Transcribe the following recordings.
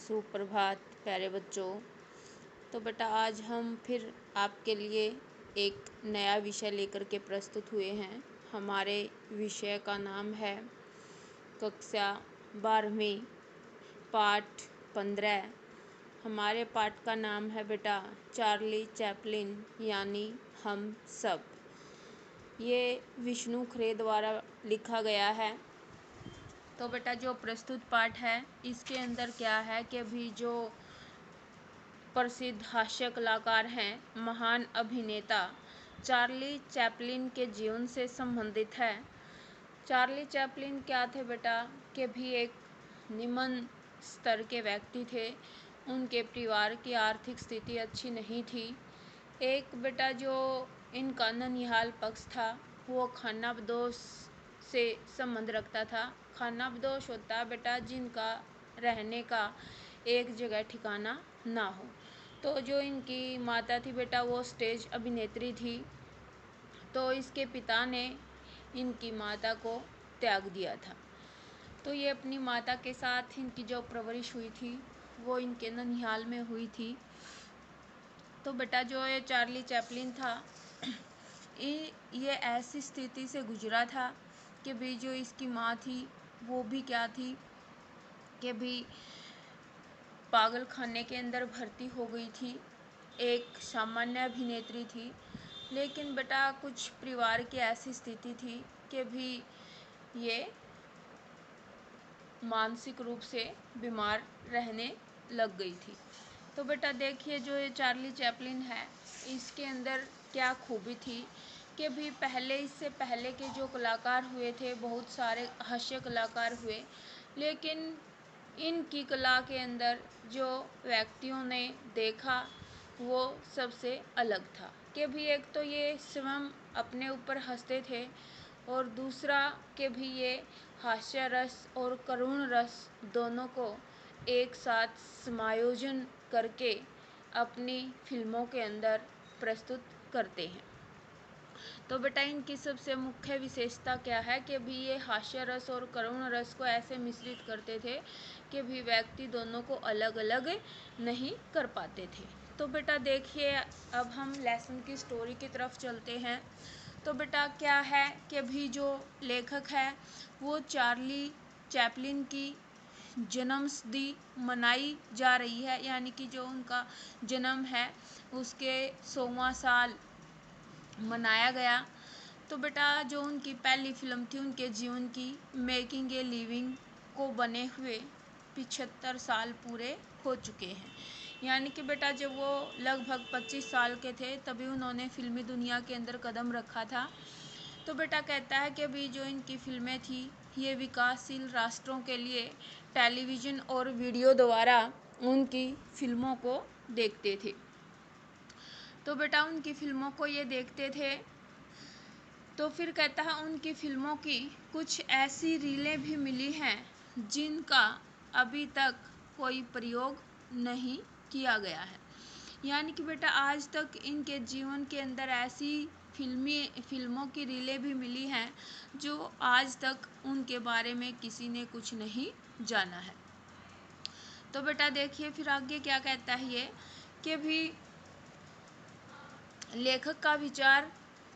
सुप्रभात प्यारे बच्चों। तो बेटा आज हम फिर आपके लिए एक नया विषय लेकर के प्रस्तुत हुए हैं। हमारे विषय का नाम है कक्षा 12वीं पाठ 15। हमारे पाठ का नाम है बेटा चार्ली चैपलिन यानी हम सब। ये विष्णु खरे द्वारा लिखा गया है। तो बेटा जो प्रस्तुत पाठ है इसके अंदर क्या है कि अभी जो प्रसिद्ध हास्य कलाकार हैं, महान अभिनेता चार्ली चैपलिन के जीवन से संबंधित है। चार्ली चैपलिन क्या थे बेटा कि भी एक निम्न स्तर के व्यक्ति थे। उनके परिवार की आर्थिक स्थिति अच्छी नहीं थी। एक बेटा जो इनका ननिहाल पक्ष था वो खानाबदोश से संबंध रखता था। खानाबदोश होता बेटा जिनका रहने का एक जगह ठिकाना ना हो। तो जो इनकी माता थी बेटा वो स्टेज अभिनेत्री थी। तो इसके पिता ने इनकी माता को त्याग दिया था। तो ये अपनी माता के साथ इनकी जो परवरिश हुई थी वो इनके ननिहाल में हुई थी। तो बेटा जो ये चार्ली चैपलिन था ये ऐसी स्थिति से गुजरा था कि भी जो इसकी माँ थी वो भी क्या थी कि भी पागल खाने के अंदर भर्ती हो गई थी। एक सामान्य अभिनेत्री थी, लेकिन बेटा कुछ परिवार की ऐसी स्थिति थी कि भी ये मानसिक रूप से बीमार रहने लग गई थी। तो बेटा देखिए जो ये चार्ली चैपलिन है इसके अंदर क्या खूबी थी कि भी इससे पहले के जो कलाकार हुए थे बहुत सारे हास्य कलाकार हुए, लेकिन इनकी कला के अंदर जो व्यक्तियों ने देखा वो सबसे अलग था कि भी एक तो ये स्वयं अपने ऊपर हंसते थे और दूसरा कि भी ये हास्य रस और करुण रस दोनों को एक साथ समायोजन करके अपनी फिल्मों के अंदर प्रस्तुत करते हैं। तो बेटा इनकी सबसे मुख्य विशेषता क्या है कि भी ये हास्य रस और करुण रस को ऐसे मिश्रित करते थे कि भी व्यक्ति दोनों को अलग अलग नहीं कर पाते थे। तो बेटा देखिए अब हम लेसन की स्टोरी की तरफ चलते हैं। तो बेटा क्या है कि भी जो लेखक है वो चार्ली चैपलिन की जन्मशती मनाई जा रही है, यानी कि जो उनका जन्म है उसके 100वां साल मनाया गया। तो बेटा जो उनकी पहली फिल्म थी उनके जीवन की मेकिंग ए लिविंग को बने हुए 75 साल पूरे हो चुके हैं। यानी कि बेटा जब वो लगभग 25 साल के थे तभी उन्होंने फिल्मी दुनिया के अंदर कदम रखा था। तो बेटा कहता है कि अभी जो इनकी फिल्में थी ये विकासशील राष्ट्रों के लिए टेलीविज़न और वीडियो द्वारा उनकी फिल्मों को देखते थे। तो बेटा उनकी फिल्मों को ये देखते थे तो फिर कहता है उनकी फिल्मों की कुछ ऐसी रीलें भी मिली हैं जिनका अभी तक कोई प्रयोग नहीं किया गया है। यानी कि बेटा आज तक इनके जीवन के अंदर ऐसी फिल्मों की रीलें भी मिली हैं जो आज तक उनके बारे में किसी ने कुछ नहीं जाना है। तो बेटा देखिए फिर आगे क्या कहता है ये कि भी लेखक का विचार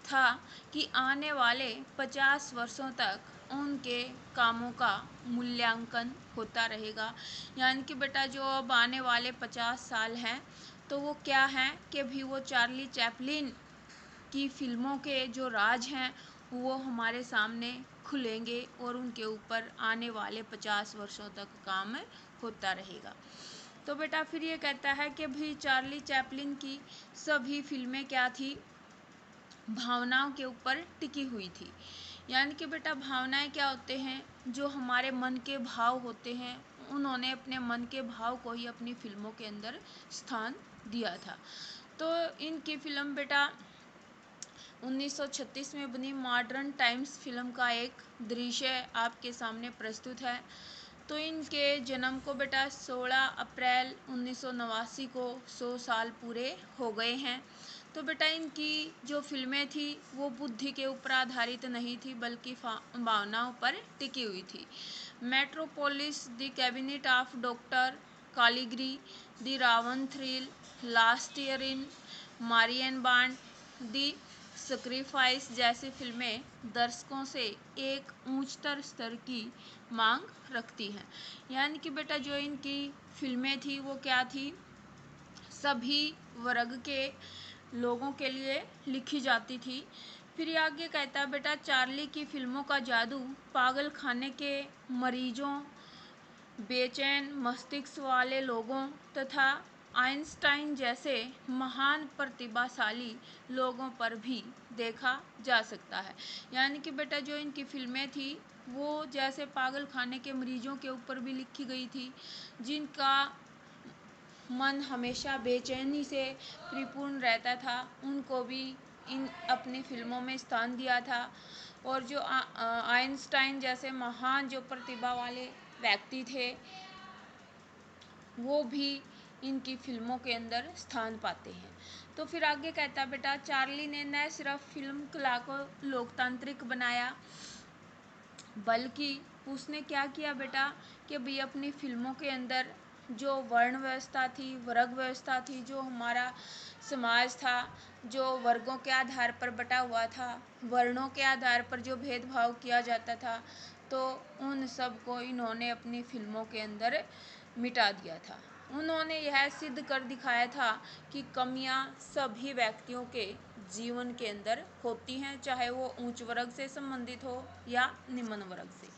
था कि आने वाले 50 वर्षों तक उनके कामों का मूल्यांकन होता रहेगा। यानी कि बेटा जो अब आने वाले 50 साल हैं तो वो क्या हैं कि भी वो चार्ली चैपलिन की फिल्मों के जो राज हैं वो हमारे सामने खुलेंगे और उनके ऊपर आने वाले 50 वर्षों तक काम होता रहेगा। तो बेटा फिर ये कहता है कि भी चार्ली चैपलिन की सभी फिल्में क्या थी, भावनाओं के ऊपर टिकी हुई थी। यानी कि बेटा भावनाएं क्या होते हैं, जो हमारे मन के भाव होते हैं, उन्होंने अपने मन के भाव को ही अपनी फिल्मों के अंदर स्थान दिया था। तो इनकी फिल्म बेटा 1936 में बनी मॉडर्न टाइम्स फिल्म का एक दृश्य आपके सामने प्रस्तुत है। तो इनके जन्म को बेटा 16 अप्रैल 1989 को 100 साल पूरे हो गए हैं। तो बेटा इनकी जो फिल्में थी वो बुद्धि के ऊपर आधारित नहीं थी बल्कि भावनाओं पर टिकी हुई थी। Metropolis, the cabinet of doctor Caligari, the रावण थ्रिल, last year in, Marienbad, the sacrifice जैसी फिल्में दर्शकों से एक उच्चतर स्तर की मांग रखती हैं। यानी कि बेटा जो इनकी फिल्में थी वो क्या थी, सभी वर्ग के लोगों के लिए लिखी जाती थी। फिर ये आगे कहता है बेटा, चार्ली की फिल्मों का जादू पागल खाने के मरीजों, बेचैन मस्तिष्क वाले लोगों तथा आइंस्टाइन जैसे महान प्रतिभाशाली लोगों पर भी देखा जा सकता है। यानी कि बेटा जो इनकी फिल्में थी वो जैसे पागल खाने के मरीजों के ऊपर भी लिखी गई थी, जिनका मन हमेशा बेचैनी से परिपूर्ण रहता था, उनको भी इन अपनी फिल्मों में स्थान दिया था। और जो आइंस्टाइन जैसे महान जो प्रतिभा वाले व्यक्ति थे वो भी इनकी फिल्मों के अंदर स्थान पाते हैं। तो फिर आगे कहता बेटा, चार्ली ने न सिर्फ फिल्म कला को लोकतांत्रिक बनाया, बल्कि उसने क्या किया बेटा कि भी अपनी फिल्मों के अंदर जो वर्ण व्यवस्था थी, वर्ग व्यवस्था थी, जो हमारा समाज था, जो वर्गों के आधार पर बटा हुआ था, वर्णों के आधार पर जो भेदभाव किया जाता था, तो उन सब को इन्होंने अपनी फिल्मों के अंदर मिटा दिया था। उन्होंने यह सिद्ध कर दिखाया था कि कमियां सभी व्यक्तियों के जीवन के अंदर होती हैं, चाहे वो उच्च वर्ग से संबंधित हो या निम्न वर्ग से।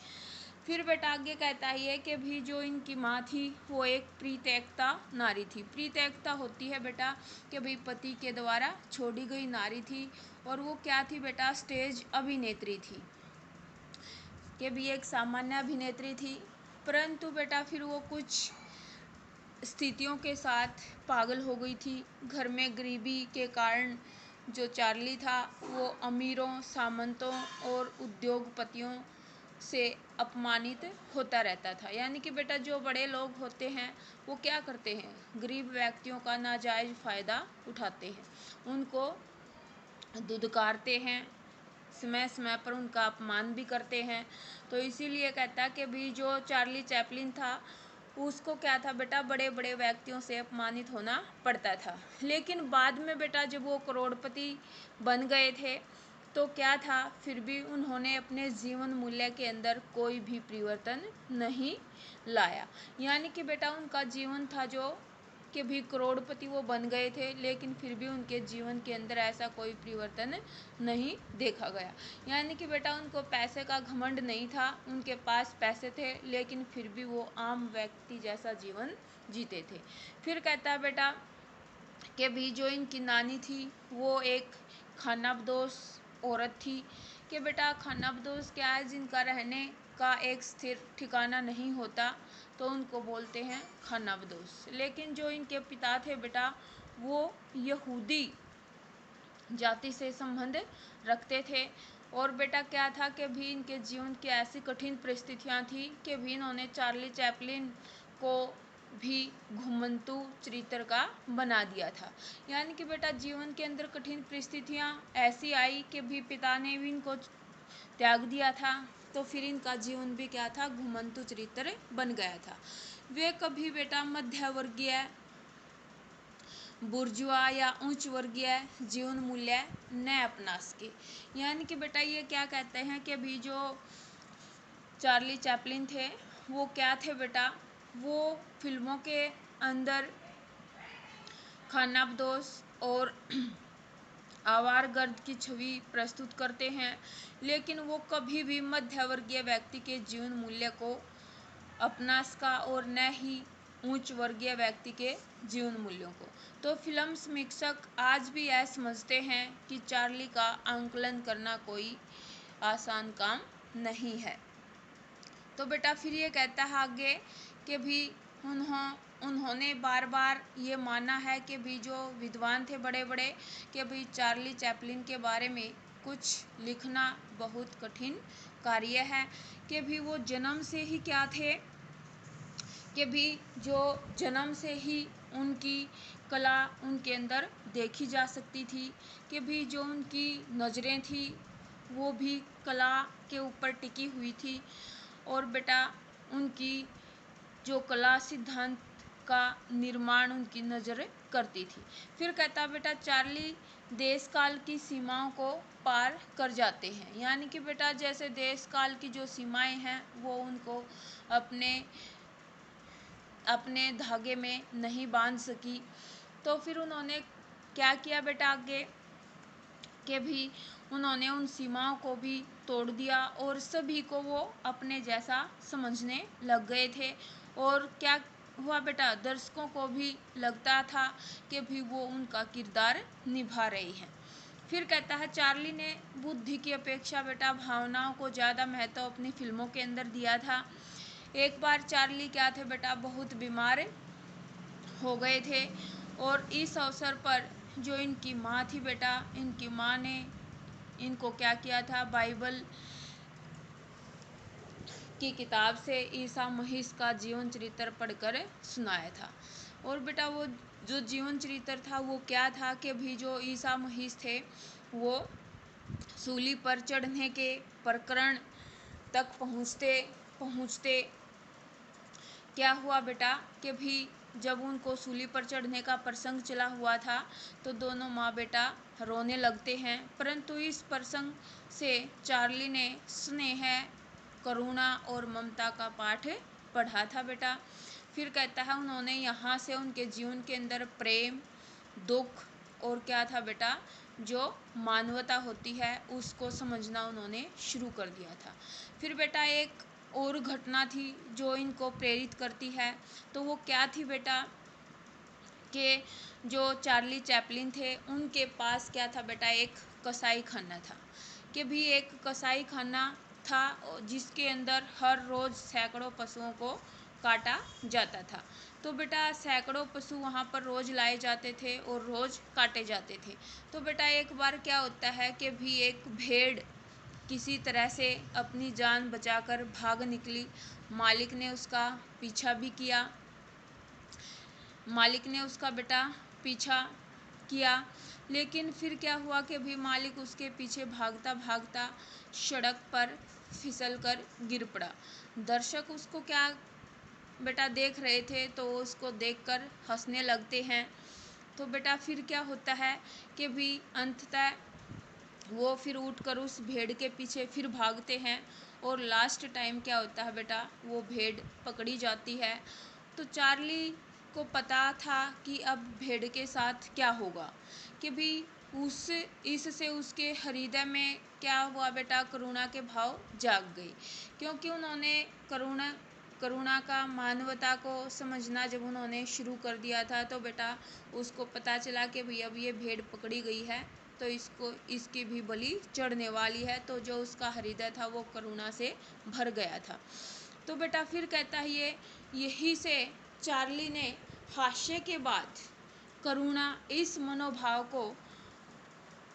फिर बेटा आगे कहता है कि भी जो इनकी माँ थी वो एक परित्यक्ता नारी थी। परित्यक्ता होती है बेटा कि भाई पति के द्वारा छोड़ी गई नारी थी, और वो क्या थी बेटा, स्टेज अभिनेत्री थी, कि भी एक सामान्य अभिनेत्री थी। परंतु बेटा फिर वो कुछ स्थितियों के साथ पागल हो गई थी। घर में गरीबी के कारण जो चार्ली था वो अमीरों, सामंतों और उद्योगपतियों से अपमानित होता रहता था। यानी कि बेटा जो बड़े लोग होते हैं वो क्या करते हैं, गरीब व्यक्तियों का नाजायज़ फ़ायदा उठाते हैं, उनको दुदकारते हैं, समय समय पर उनका अपमान भी करते हैं। तो इसीलिए कहता है कि भी जो चार्ली चैपलिन था उसको क्या था बेटा, बड़े बड़े व्यक्तियों से अपमानित होना पड़ता था। लेकिन बाद में बेटा जब वो करोड़पति बन गए थे तो क्या था, फिर भी उन्होंने अपने जीवन मूल्य के अंदर कोई भी परिवर्तन नहीं लाया। यानी कि बेटा उनका जीवन था जो कि भी करोड़पति वो बन गए थे, लेकिन फिर भी उनके जीवन के अंदर ऐसा कोई परिवर्तन नहीं देखा गया। यानी कि बेटा उनको पैसे का घमंड नहीं था, उनके पास पैसे थे लेकिन फिर भी वो आम व्यक्ति जैसा जीवन जीते थे। फिर कहता है बेटा कि भी जो इनकी नानी थी वो एक खानाबदोश औरत थी, कि बेटा खानाबदोश क्या है, जिनका रहने का एक स्थिर ठिकाना नहीं होता, तो उनको बोलते हैं खानाबदोश। लेकिन जो इनके पिता थे बेटा वो यहूदी जाति से संबंध रखते थे। और बेटा क्या था कि भी इनके जीवन की ऐसी कठिन परिस्थितियां थी कि भी इन्होंने चार्ली चैपलिन को भी घुमंतु चरित्र का बना दिया था। यानी कि बेटा जीवन के अंदर कठिन परिस्थितियां ऐसी आई कि भी पिता ने भी इनको त्याग दिया था, तो फिर इनका जीवन भी क्या था, घुमंतु चरित्र बन गया था। वे कभी बेटा मध्य वर्गीय, बुर्जुआ या उच्च वर्गीय जीवन मूल्य न अपना सके। यानी कि बेटा ये क्या कहते हैं कि अभी जो चार्ली चैपलिन थे वो क्या थे बेटा, वो फिल्मों के अंदर खानाबदोश और आवारगर्द की छवि प्रस्तुत करते हैं, लेकिन वो कभी भी मध्य वर्गीय व्यक्ति के जीवन मूल्य को अपना सका और न ही उच्च वर्गीय व्यक्ति के जीवन मूल्यों को। तो फिल्म समीक्षक आज भी यह समझते हैं कि चार्ली का आंकलन करना कोई आसान काम नहीं है। तो बेटा फिर ये कहता है आगे कि भी उन्होंने बार बार ये माना है कि भी जो विद्वान थे बड़े बड़े, कि भी चार्ली चैपलिन के बारे में कुछ लिखना बहुत कठिन कार्य है, कि भी वो जन्म से ही क्या थे, कि भी जो जन्म से ही उनकी कला उनके अंदर देखी जा सकती थी, कि भी जो उनकी नज़रें थी वो भी कला के ऊपर टिकी हुई थी। और बेटा उनकी जो कला सिद्धांत का निर्माण उनकी नज़र करती थी। फिर कहता बेटा चार्ली देश काल की सीमाओं को पार कर जाते हैं, यानी कि बेटा जैसे देश काल की जो सीमाएं हैं वो उनको अपने अपने धागे में नहीं बांध सकी। तो फिर उन्होंने क्या किया बेटा आगे कि भी उन्होंने उन सीमाओं को भी तोड़ दिया और सभी को वो अपने जैसा समझने लग गए थे। और क्या हुआ बेटा, दर्शकों को भी लगता था कि भी वो उनका किरदार निभा रही हैं। फिर कहता है चार्ली ने बुद्धि की अपेक्षा बेटा भावनाओं को ज़्यादा महत्व अपनी फिल्मों के अंदर दिया था। एक बार चार्ली क्या थे बेटा, बहुत बीमार हो गए थे और इस अवसर पर जो इनकी माँ थी बेटा, इनकी माँ ने इनको क्या किया था, बाइबल की किताब से ईसा मसीह का जीवन चरित्र पढ़कर सुनाया था। और बेटा वो जो जीवन चरित्र था वो क्या था कि भी जो ईसा मसीह थे वो सूली पर चढ़ने के प्रकरण तक पहुँचते पहुँचते क्या हुआ बेटा कि भी जब उनको सूली पर चढ़ने का प्रसंग चला हुआ था तो दोनों माँ बेटा रोने लगते हैं। परंतु इस प्रसंग से चार्ली ने स्नेह, करुणा और ममता का पाठ पढ़ा था बेटा। फिर कहता है उन्होंने यहाँ से उनके जीवन के अंदर प्रेम, दुख और क्या था बेटा, जो मानवता होती है उसको समझना उन्होंने शुरू कर दिया था। फिर बेटा एक और घटना थी जो इनको प्रेरित करती है, तो वो क्या थी बेटा कि जो चार्ली चैपलिन थे उनके पास क्या था बेटा, एक कसाई खाना था। कि भी एक कसाई खाना था जिसके अंदर हर रोज़ सैकड़ों पशुओं को काटा जाता था। तो बेटा सैकड़ों पशु वहाँ पर रोज़ लाए जाते थे और रोज़ काटे जाते थे। तो बेटा एक बार क्या होता है कि भी एक भेड़ किसी तरह से अपनी जान बचाकर भाग निकली। मालिक ने उसका पीछा भी किया, मालिक ने उसका बेटा पीछा किया, लेकिन फिर क्या हुआ कि भी मालिक उसके पीछे भागता भागता सड़क पर फिसल कर गिर पड़ा। दर्शक उसको क्या बेटा देख रहे थे तो उसको देखकर हंसने लगते हैं। तो बेटा फिर क्या होता है कि भी अंततः वो फिर उठकर उस भेड़ के पीछे फिर भागते हैं और लास्ट टाइम क्या होता है बेटा, वो भेड़ पकड़ी जाती है। तो चार्ली को पता था कि अब भेड़ के साथ क्या होगा, कि भी उस इससे उसके हृदय में क्या हुआ बेटा, करुणा के भाव जाग गए। क्योंकि उन्होंने करुणा का, मानवता को समझना जब उन्होंने शुरू कर दिया था तो बेटा उसको पता चला कि भाई अब ये भेड़ पकड़ी गई है तो इसकी भी बलि चढ़ने वाली है। तो जो उसका हृदय था वो करुणा से भर गया था। तो बेटा फिर कहता है यही से चार्ली ने हास्य के बाद करुणा इस मनोभाव को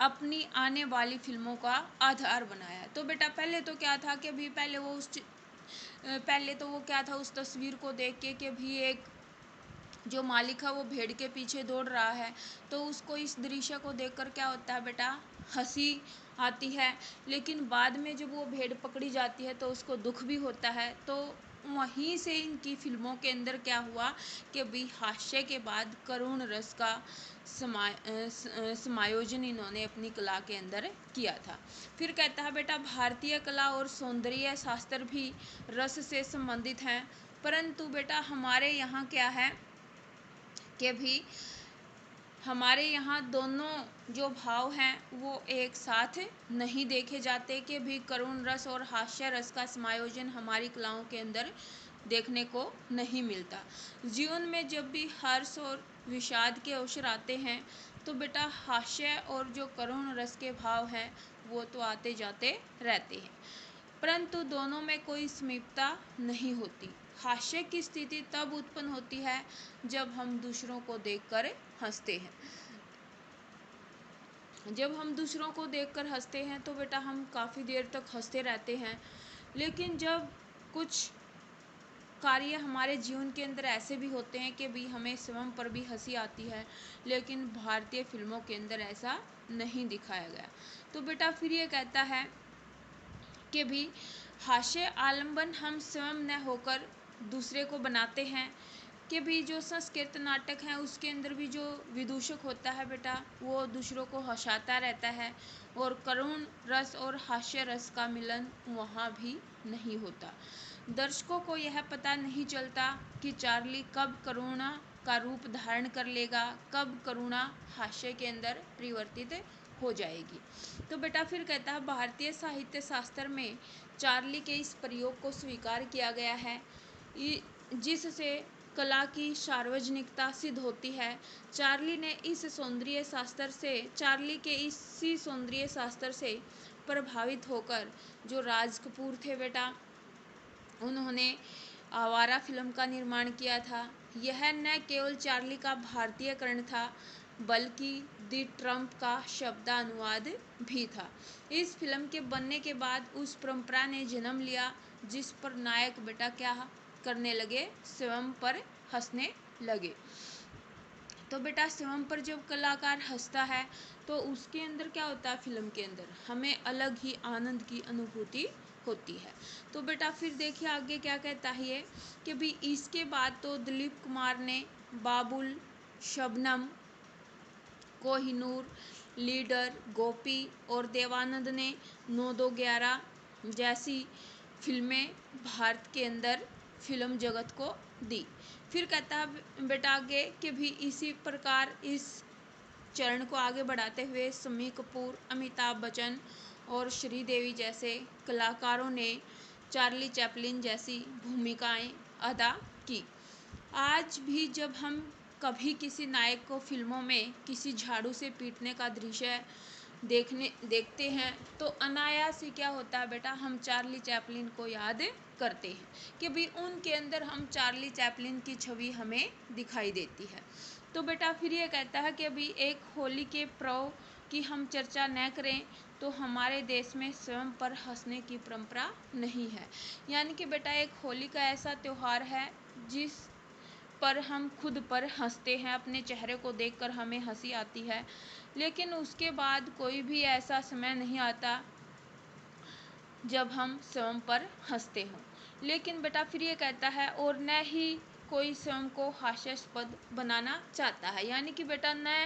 अपनी आने वाली फिल्मों का आधार बनाया। तो बेटा पहले तो क्या था कि भी पहले तो वो क्या था, उस तस्वीर को देख के भी एक जो मालिक है वो भेड़ के पीछे दौड़ रहा है तो उसको इस दृश्य को देखकर क्या होता है बेटा, हंसी आती है। लेकिन बाद में जब वो भेड़ पकड़ी जाती है तो उसको दुख भी होता है। तो वहीं से इनकी फिल्मों के अंदर क्या हुआ कि भी हास्य के बाद करुण रस का समायोजन इन्होंने अपनी कला के अंदर किया था। फिर कहता है बेटा भारतीय कला और सौंदर्य शास्त्र भी रस से संबंधित हैं, परंतु बेटा हमारे यहाँ क्या है कि भी हमारे यहाँ दोनों जो भाव हैं वो एक साथ नहीं देखे जाते, कि भी करुण रस और हास्य रस का समायोजन हमारी कलाओं के अंदर देखने को नहीं मिलता। जीवन में जब भी हर्ष और विषाद के अवसर आते हैं तो बेटा हास्य और जो करुण रस के भाव हैं वो तो आते जाते रहते हैं, परंतु दोनों में कोई समीपता नहीं होती। हास्य की स्थिति तब उत्पन्न होती है जब हम दूसरों को देखकर हंसते हैं। जब हम दूसरों को देखकर हंसते हैं तो बेटा हम काफ़ी देर तक हंसते रहते हैं। लेकिन जब कुछ कार्य हमारे जीवन के अंदर ऐसे भी होते हैं कि भी हमें स्वयं पर भी हंसी आती है, लेकिन भारतीय फिल्मों के अंदर ऐसा नहीं दिखाया गया। तो बेटा फिर ये कहता है कि भी हास्य आलंबन हम स्वयं न होकर दूसरे को बनाते हैं। कि भी जो संस्कृत नाटक है उसके अंदर भी जो विदूषक होता है बेटा वो दूसरों को हंसाता रहता है, और करुण रस और हास्य रस का मिलन वहाँ भी नहीं होता। दर्शकों को यह पता नहीं चलता कि चार्ली कब करुणा का रूप धारण कर लेगा, कब करुणा हास्य के अंदर परिवर्तित हो जाएगी। तो बेटा फिर कहता है भारतीय साहित्य शास्त्र में चार्ली के इस प्रयोग को स्वीकार किया गया है जिससे कला की सार्वजनिकता सिद्ध होती है। चार्ली के इसी सौंदर्य शास्त्र से प्रभावित होकर जो राज कपूर थे बेटा उन्होंने आवारा फिल्म का निर्माण किया था। यह न केवल चार्ली का भारतीयकरण था बल्कि दी ट्रम्प का शब्दानुवाद भी था। इस फिल्म के बनने के बाद उस परंपरा ने जन्म लिया जिस पर नायक बेटा क्या करने लगे, स्वयं पर हंसने लगे। तो बेटा स्वयं पर जब कलाकार हंसता है तो उसके अंदर क्या होता है, फिल्म के अंदर हमें अलग ही आनंद की अनुभूति होती है। तो बेटा फिर देखिए आगे क्या कहता है ये कि भी इसके बाद तो दिलीप कुमार ने बाबुल, शबनम, कोहिनूर, लीडर, गोपी और देवानंद ने 9-2-11 जैसी फिल्में भारत के अंदर फिल्म जगत को दी। फिर कहता है बेटा आगे कि भी इसी प्रकार इस चरण को आगे बढ़ाते हुए शम्मी कपूर, अमिताभ बच्चन और श्रीदेवी जैसे कलाकारों ने चार्ली चैपलिन जैसी भूमिकाएं अदा की। आज भी जब हम कभी किसी नायक को फिल्मों में किसी झाड़ू से पीटने का दृश्य देखते हैं तो अनायास ही क्या होता है बेटा, हम चार्ली चैपलिन को याद करते हैं कि भी उनके अंदर हम चार्ली चैपलिन की छवि हमें दिखाई देती है। तो बेटा फिर ये कहता है कि अभी एक होली के पर्व की हम चर्चा न करें तो हमारे देश में स्वयं पर हंसने की परंपरा नहीं है। यानी कि बेटा एक होली का ऐसा त्यौहार है जिस पर हम खुद पर हंसते हैं, अपने चेहरे को देखकर हमें हंसी आती है, लेकिन उसके बाद कोई भी ऐसा समय नहीं आता जब हम स्वयं पर हंसते हों। लेकिन बेटा फिर ये कहता है और न ही कोई स्वयं को हास्यास्पद बनाना चाहता है। यानी कि बेटा न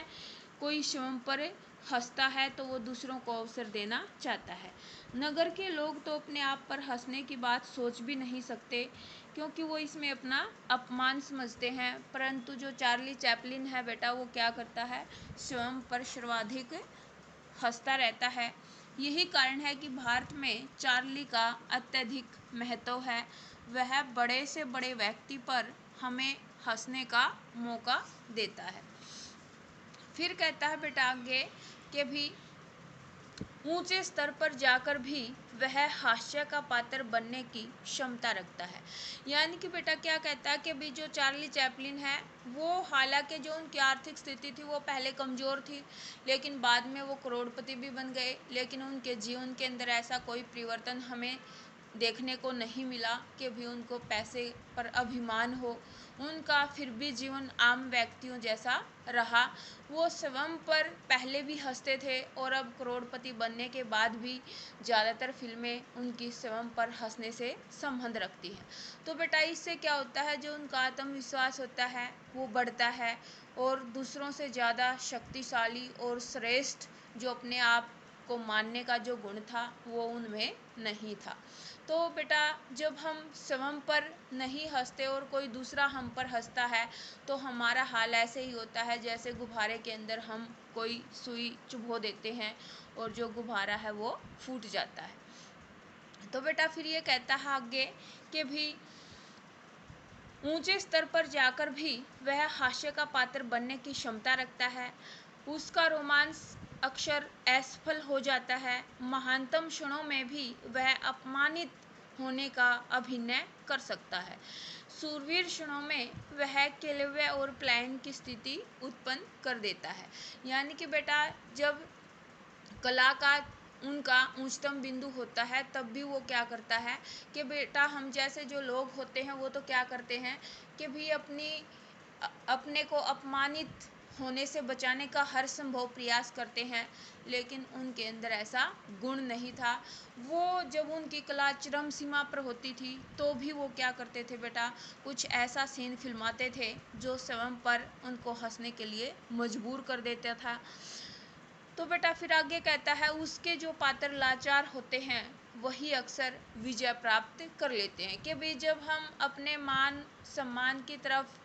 कोई स्वयं पर हंसता है तो वो दूसरों को अवसर देना चाहता है। नगर के लोग तो अपने आप पर हंसने की बात सोच भी नहीं सकते क्योंकि वो इसमें अपना अपमान समझते हैं, परंतु जो चार्ली चैपलिन है बेटा वो क्या करता है, स्वयं पर सर्वाधिक हंसता रहता है। यही कारण है कि भारत में चार्ली का अत्यधिक महत्व है। वह बड़े से बड़े व्यक्ति पर हमें हंसने का मौका देता है। फिर कहता है बेटा आगे कि भी ऊंचे स्तर पर जाकर भी वह हास्य का पात्र बनने की क्षमता रखता है। यानी कि बेटा क्या कहता है कि भी जो चार्ली चैपलिन है वो हालांकि जो उनकी आर्थिक स्थिति थी वो पहले कमज़ोर थी लेकिन बाद में वो करोड़पति भी बन गए, लेकिन उनके जीवन के अंदर ऐसा कोई परिवर्तन हमें देखने को नहीं मिला कि भी उनको पैसे पर अभिमान हो। उनका फिर भी जीवन आम व्यक्तियों जैसा रहा। वो स्वयं पर पहले भी हंसते थे और अब करोड़पति बनने के बाद भी ज़्यादातर फिल्में उनकी स्वयं पर हंसने से संबंध रखती हैं। तो बेटा इससे क्या होता है, जो उनका आत्मविश्वास होता है वो बढ़ता है और दूसरों से ज़्यादा शक्तिशाली और श्रेष्ठ जो अपने आप को मानने का जो गुण था वो उनमें नहीं था। तो बेटा जब हम स्वयं पर नहीं हंसते और कोई दूसरा हम पर हंसता है तो हमारा हाल ऐसे ही होता है जैसे गुब्बारे के अंदर हम कोई सुई चुभो देते हैं और जो गुब्बारा है वो फूट जाता है। तो बेटा फिर ये कहता है आगे कि भी ऊंचे स्तर पर जाकर भी वह हास्य का पात्र बनने की क्षमता रखता है। उसका रोमांस अक्सर असफल हो जाता है। महानतम क्षणों में भी वह अपमानित होने का अभिनय कर सकता है। शूरवीर क्षणों में वह केलव्य और प्लायन की स्थिति उत्पन्न कर देता है। यानी कि बेटा जब कलाकार उनका उच्चतम बिंदु होता है तब भी वो क्या करता है कि बेटा हम जैसे जो लोग होते हैं वो तो क्या करते हैं कि भी अपने को अपमानित होने से बचाने का हर संभव प्रयास करते हैं, लेकिन उनके अंदर ऐसा गुण नहीं था। वो जब उनकी कला चरम सीमा पर होती थी तो भी वो क्या करते थे बेटा, कुछ ऐसा सीन फिल्माते थे जो स्वयं पर उनको हंसने के लिए मजबूर कर देता था। तो बेटा फिर आगे कहता है, उसके जो पात्र लाचार होते हैं वही अक्सर विजय प्राप्त कर लेते हैं। कि भाई जब हम अपने मान सम्मान की तरफ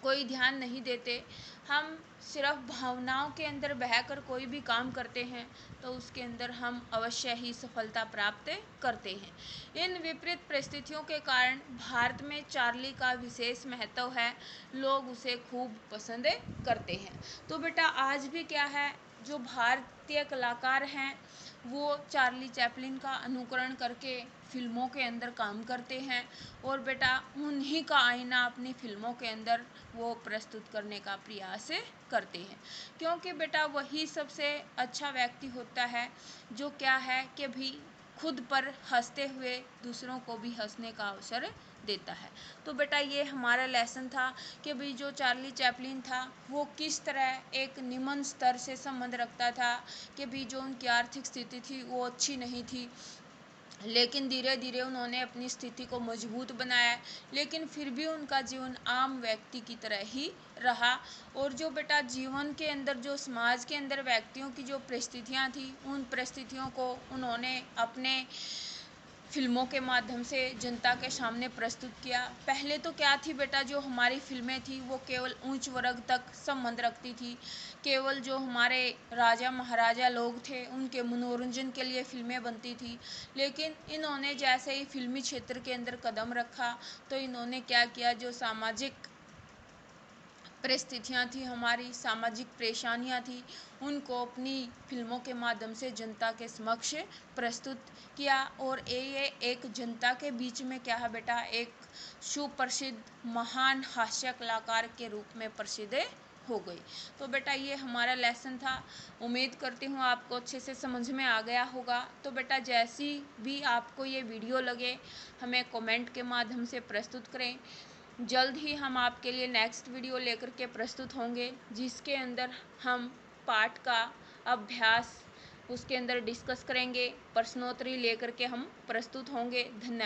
कोई ध्यान नहीं देते, हम सिर्फ भावनाओं के अंदर बहकर कोई भी काम करते हैं तो उसके अंदर हम अवश्य ही सफलता प्राप्त करते हैं। इन विपरीत परिस्थितियों के कारण भारत में चार्ली का विशेष महत्व है, लोग उसे खूब पसंद करते हैं। तो बेटा आज भी क्या है, जो भारतीय कलाकार हैं वो चार्ली चैपलिन का अनुकरण करके फिल्मों के अंदर काम करते हैं और बेटा उन्हीं का आईना अपनी फिल्मों के अंदर वो प्रस्तुत करने का प्रयास करते हैं, क्योंकि बेटा वही सबसे अच्छा व्यक्ति होता है जो क्या है कि भी खुद पर हंसते हुए दूसरों को भी हंसने का अवसर देता है। तो बेटा ये हमारा लेसन था कि भाई जो चार्ली चैपलिन था वो किस तरह एक निम्न स्तर से संबंध रखता था, कि भाई जो उनकी आर्थिक स्थिति थी वो अच्छी नहीं थी, लेकिन धीरे धीरे उन्होंने अपनी स्थिति को मजबूत बनाया, लेकिन फिर भी उनका जीवन आम व्यक्ति की तरह ही रहा। और जो बेटा जीवन के अंदर जो समाज के अंदर व्यक्तियों की जो परिस्थितियां थी, उन परिस्थितियों को उन्होंने अपने फिल्मों के माध्यम से जनता के सामने प्रस्तुत किया। पहले तो क्या थी बेटा, जो हमारी फिल्में थी वो केवल उच्च वर्ग तक संबंध रखती थी, केवल जो हमारे राजा महाराजा लोग थे उनके मनोरंजन के लिए फिल्में बनती थी। लेकिन इन्होंने जैसे ही फिल्मी क्षेत्र के अंदर कदम रखा तो इन्होंने क्या किया, जो सामाजिक परिस्थितियाँ थी, हमारी सामाजिक परेशानियाँ थी, उनको अपनी फिल्मों के माध्यम से जनता के समक्ष प्रस्तुत किया। और ये एक जनता के बीच में क्या है बेटा, एक सुप्रसिद्ध महान हास्य कलाकार के रूप में प्रसिद्ध हो गई। तो बेटा ये हमारा लेसन था, उम्मीद करती हूँ आपको अच्छे से समझ में आ गया होगा। तो बेटा जैसी भी आपको ये वीडियो लगे हमें कमेंट के माध्यम से प्रस्तुत करें। जल्द ही हम आपके लिए नेक्स्ट वीडियो लेकर के प्रस्तुत होंगे, जिसके अंदर हम पाठ का अभ्यास उसके अंदर डिस्कस करेंगे, प्रश्नोत्तरी लेकर के हम प्रस्तुत होंगे। धन्यवाद।